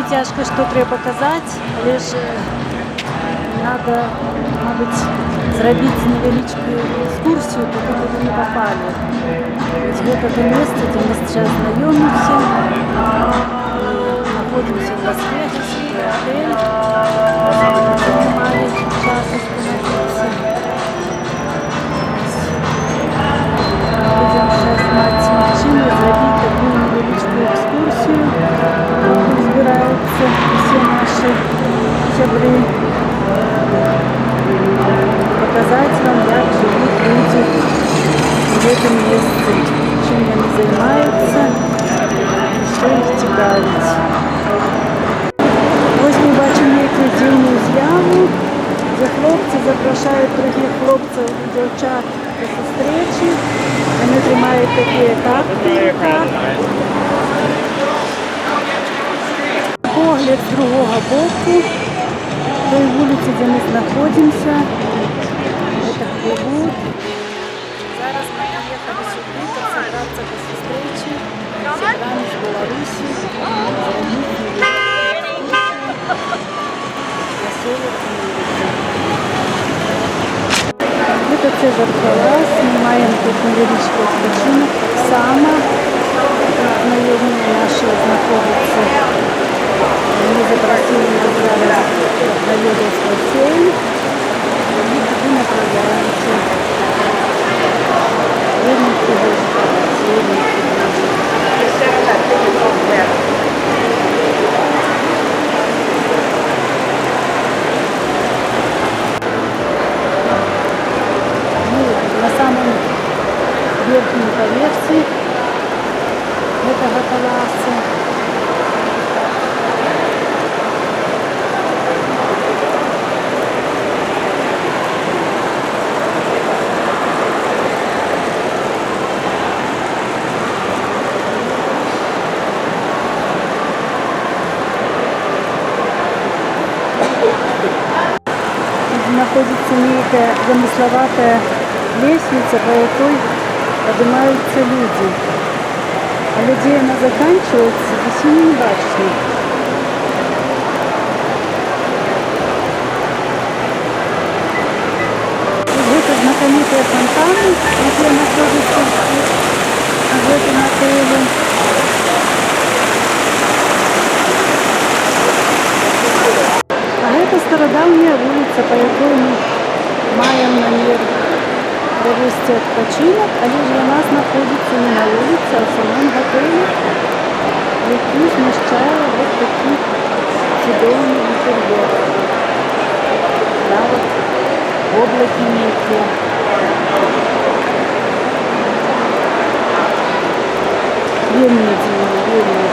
тяжко що треба показати, але ж треба, мабуть, зробити невеличку екскурсію, туди, куди не попали. Ведь вот это место, где мы сейчас знакомимся, находимся в Лас-Вегасе, отель, занимали час остановиться. Будем сейчас знать с машиной, зробить такую невеличкую экскурсию. Тут збираються все наши чабры. Показать вам, як живут люди в этом месте, чим вони займаються, що їх цікавить. Ось ми бачимо якусь дивну з'яву, де хлопці запрошують других хлопців і дівчат до зустрічі. Вони тримають такі картки в руках. Погляд з другого боку, той вулиці, де ми знаходимося. Это Голливуд. Зараз ми приїхали сюди, щоб зібратися до зустрічі з сябрами з Білорусі. Это Цезар Палас. Ми маємо тут невеличкий відпочинок. Сама знайомі наші знаходяться. Ми запросили нас зараз на йогу басейн. І туди направляємося. Видно, хто буде видно, на самом верхней поверхности этого паласа. Находится некая замысловатая лестница, по якой поднимаются люди. А людей она заканчивается, здесь и не бачно. Это знаменитые фонтаны, где находятся в этом отеле. А это стародавняя улица, по якой мы маем намер провести відпочинок, але ж вона знаходиться не на вулиці, а в самому готелі, який зміщає ось такі чудові інтер'єри. Навіть облаки ніякі. Вельми дивно, вельми.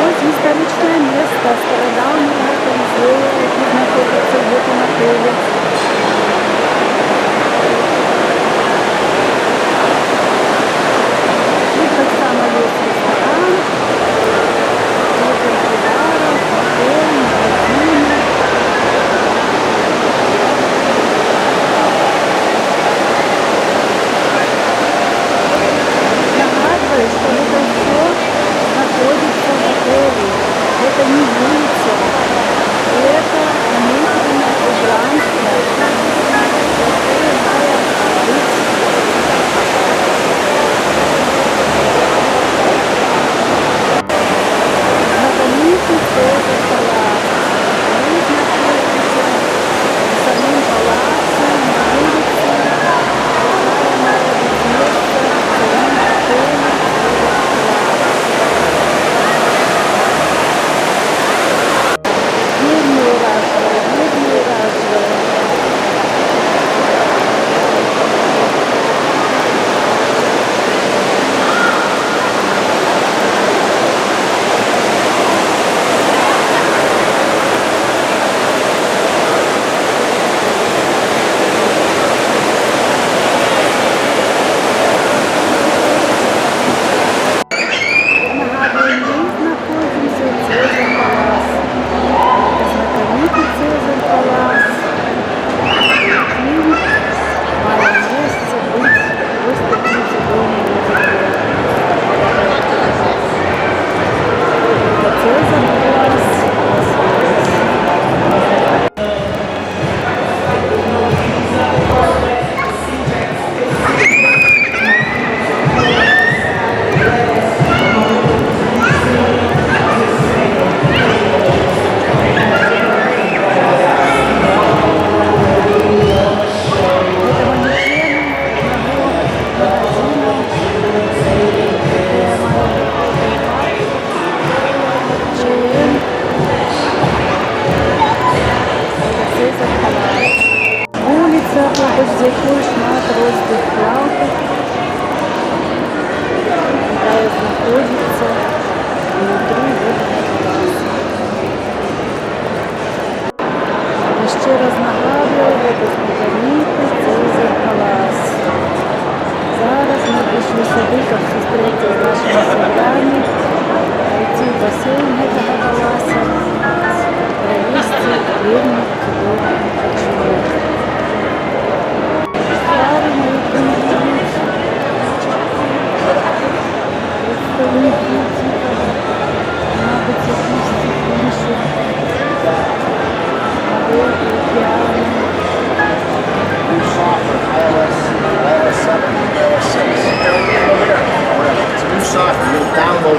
Ось історичне місто, стародавнє музею, який знаходиться в цьому отелі. Тут так само є ресторан, отель Півара, готель, магазини. Нагадываю, что это все находится в отеле. Это не улица, это намеченное убранство.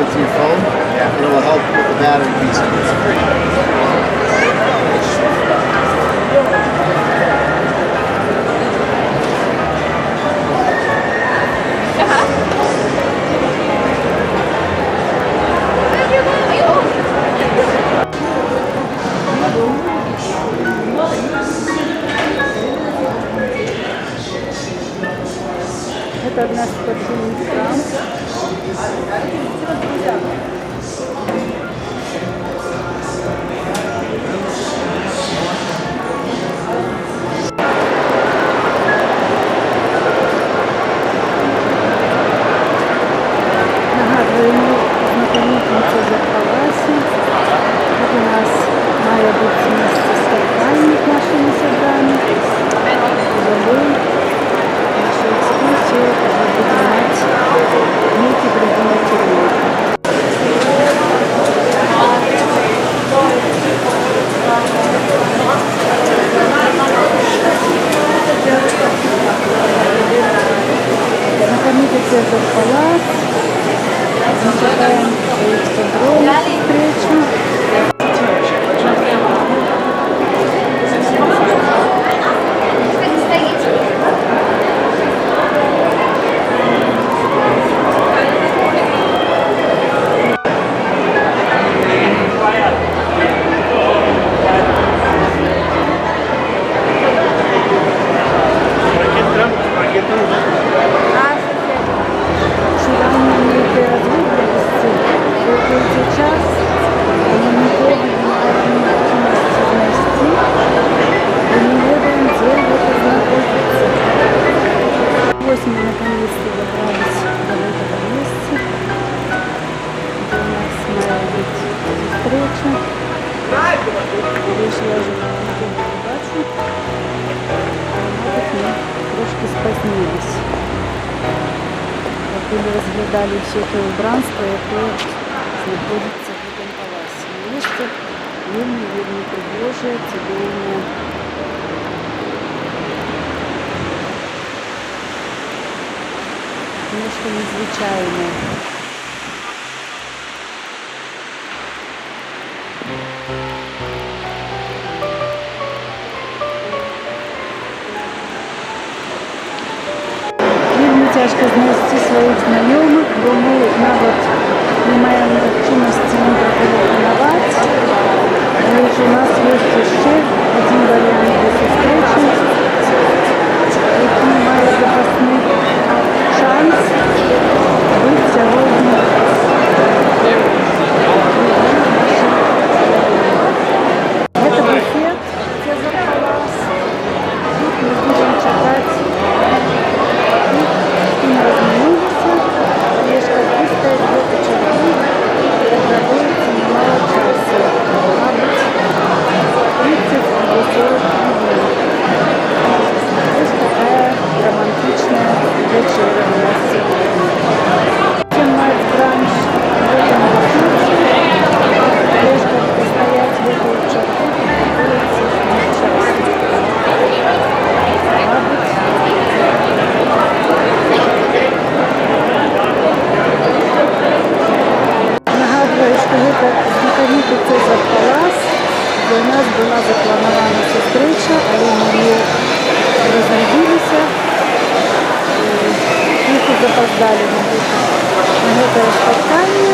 it to your phone. Yeah. It will help with the battery piece of it. Это одна из спортивных храм. Нагадую, ми знаходимося за Паласі. Тут у нас має бути місце стартальник нашими садами. Нашу екскурсію вже буде мати некий другий матеріал. Знаходитися за Палас. Мы чекаем своих сотрудников встречу. Сейчас мы никого не можем найти и не ведаем, где это находится. Вот мы наконец-то добрались до этого места, где у нас моя быть встреча. Лишь я уже не бачу, мабуть, мы трошки спозднились. Коли розглядали все те убранство, яке знаходиться в этом палаці. Місце вельми пригожее, цивільне. Немножко незвичайне. Вельми тяжко знайти своїх знайомих, бо ми навіть не маємо можливості їм пропонувати. Але ж у нас є ще один варіант для зустрічі, який має запасний шанс бути сьогодні. Це буфет, це за Палас. Тут ми будемо чекати. Не разминулся, лишь как будто где-то черты разработается немало часа, мабуть, 30 или 40 минут. Вот такая романтичная вечера у нас сегодня. Чем мать бранч в этом буфете, лишь как постоять в этой черты приходится час. Мабуть, нагадую, що це знаменитий Цезар Палас, де у нас була запланована зустріча, але ми її розрядилися. Трохи запоздали на це розпочання.